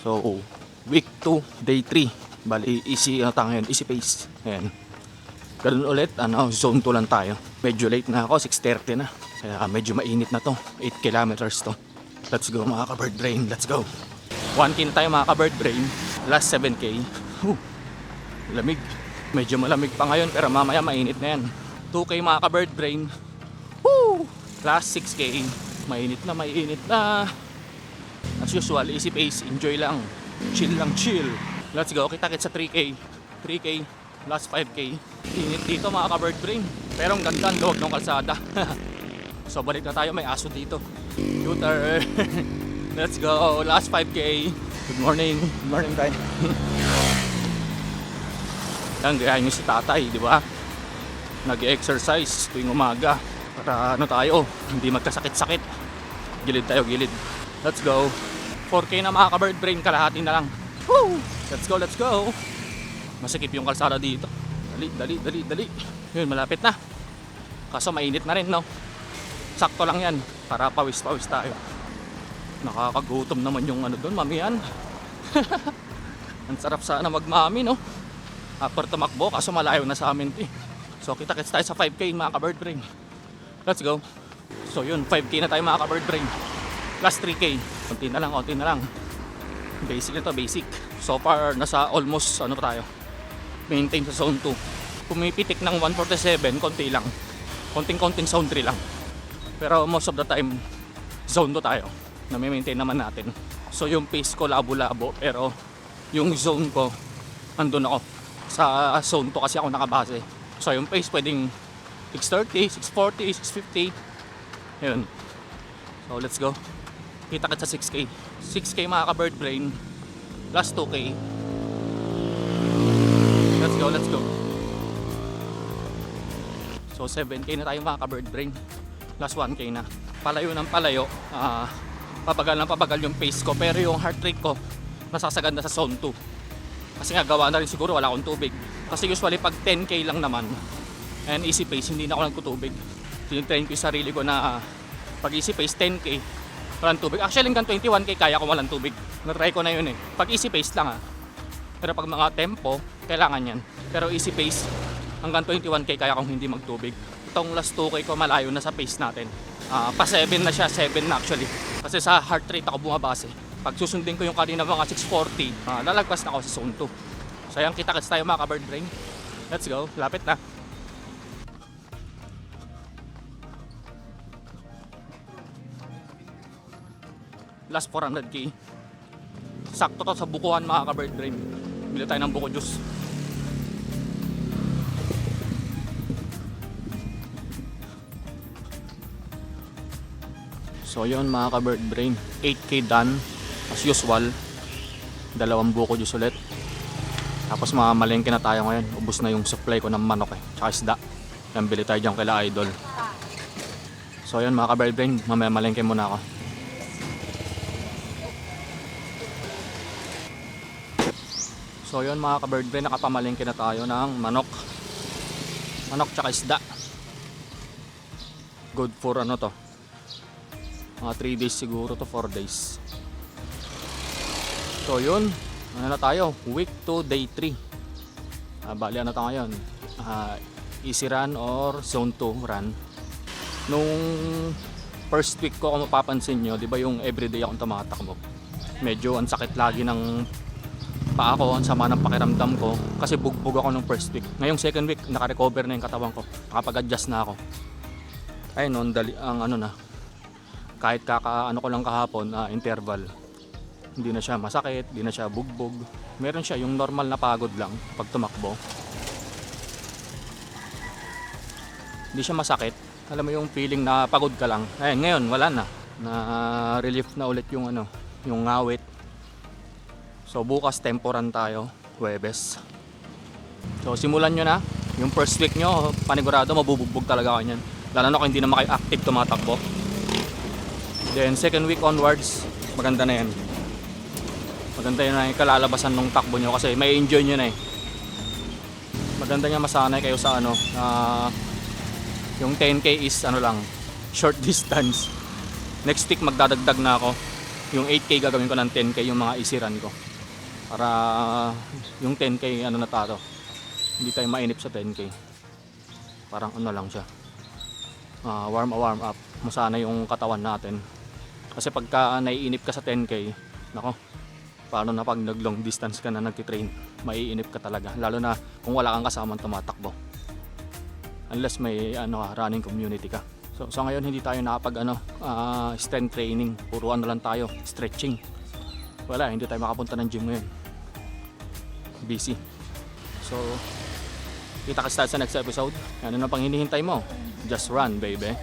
So, week 2, day 3. Bali, easy tayo ngayon, easy pace. Ayan. Ganun ulit, zone 2 lang tayo. Medyo late na ako, 6:30 na. Kaya medyo mainit na to. 8 kilometers to. Let's go mga ka-bird brain, let's go. 1K na tayo mga ka-bird brain. Last 7K. Lamig. Medyo malamig pa ngayon pero mamaya mainit na yan. 2K mga ka-bird brain. Woo! Last 6K. Mainit na, mainit na. As usual, easy pace, enjoy lang. Chill lang, chill. Let's go, kita-kits sa 3K. 3K, last 5K. Init dito mga ka-bird brain. Pero ang ganda ang loob ng kalsada. So balik na tayo, may aso dito. U-turn. Let's go, last 5K. Good morning. Good morning, Brian. Yan, gaya nyo si tatay, di ba? Nag-exercise tuwing umaga. Para tayo, hindi magkasakit-sakit. Gilid tayo, gilid. Let's go. 4K na mga ka-bird brain, kalahati na lang. Woo! Let's go, let's go. Masikip yung kalsada dito. Dali. Yun, malapit na. Kaso mainit na rin, no? Sakto lang yan, para pawis-pawis tayo. Nakakagutom naman yung doon, mamihan. Ang sarap sana magmami, no? After tumakbo, kaso malayo na sa amin, So, kita-kits tayo sa 5K mga ka-bird brain. Let's go. So, yun, 5K na tayo mga ka-bird brain. Last 3K. Konti na lang. Basic na to, basic. So far, nasa almost, pa tayo? Maintain sa zone 2. Pumipitik ng 147, konti lang. Konting zone 3 lang. Pero most of the time, zone 2 tayo. Na-maintain naman natin. So yung pace ko labo-labo, pero yung zone ko, andun ako. Sa zone 2 kasi ako nakabase. So yung pace pwedeng 630, 640, 650. Yun. So let's go. Kita-kits sa 6K. 6K mga ka-bird brain. Last 2K. Let's go. So 7K na tayo mga ka-bird brain. Last 1K na. Palayo ng palayo. Pabagal yung pace ko. Pero yung heart rate ko, nasasaganda sa zone 2. Kasi nga gawa na rin siguro wala akong tubig. Kasi usually pag 10K lang naman, and easy pace, hindi na ako nagtutubig. Tinitrain ko yung sarili ko na pag easy pace 10K, walang tubig. Actually hanggang 21K kaya ko walang tubig. Na-try ko na yun eh. Pag easy pace lang Pero pag mga tempo, kailangan yan. Pero easy pace, hanggang 21K kaya kong hindi magtubig. Itong last 2K ko malayo na sa pace natin. Pa 7 na siya, 7 na actually. Kasi sa heart rate ako bumabase. Pag susundin ko yung kanina mga 640, lalagpas na ako sa zone 2. So yan, kita-kits tayo mga ka-bird brain. Let's go, lapit na. Last 400K. Sakto to sa bukuhan mga ka-bird brain. Bili tayo ng buko juice. So yun mga ka-bird brain, 8K done as usual. 2 buko juice ulit. Tapos mamalengke na tayo ngayon. Ubus na yung supply ko ng manok tsaka isda. Yan, bili tayo dyan kila Idol. So yun mga ka-bird brain, mamaya malengke muna ako. So yun mga ka-bird brain, nakapamalengke na tayo ng manok tsaka isda. Good for to, mga 3 days siguro to, 4 days. So yun, na tayo, week 2, day 3. Bali tayo ngayon, easy run or zone 2 run. Nung first week ko, kung mapapansin nyo, di ba yung everyday akong tumatakbo, medyo ang sakit lagi ng paa ko, ang sama ng pakiramdam ko kasi bugbog ako nung first week. Ngayong second week, naka-recover na yung katawan ko, nakapag-adjust na ako. Ayun noon, ang na, kahit ko lang kahapon, interval, hindi na siya masakit, hindi na siya bugbog. Meron siya yung normal na pagod lang pag tumakbo. Hindi siya masakit. Alam mo yung feeling na pagod ka lang. Ayun, ngayon wala na. Na relief na ulit yung yung ngawit. So bukas temporan tayo, Huwebes. So simulan nyo na. Yung first week nyo, panigurado mabubugbog talaga kayo niyan. Lalo na kung hindi naman kayo active tumatakbo. Then second week onwards, maganda na yan. Maganda yun na yung kalalabasan ng takbo nyo kasi may enjoy nyo na Maganda nga masanay kayo sa yung 10K is lang, short distance. Next week magdadagdag na ako. Yung 8K gagawin ko ng 10K yung mga easy run ko. Para yung 10K ano na tato. Hindi tayo mainip sa 10K. Parang ano lang siya. Warm up. Masana yung katawan natin. Kasi pagka naiinip ka sa 10K, nako, paano na pag nag long distance ka na nagtitrain, maiinip ka talaga. Lalo na kung wala kang kasamang tumatakbo. Unless may running community ka. So ngayon hindi tayo nakapag strength training. Puro lang tayo, stretching. Wala, hindi tayo makapunta ng gym ngayon. Busy. So, kita ka sa next episode. Ano na pang hinihintay mo? Just run, baby.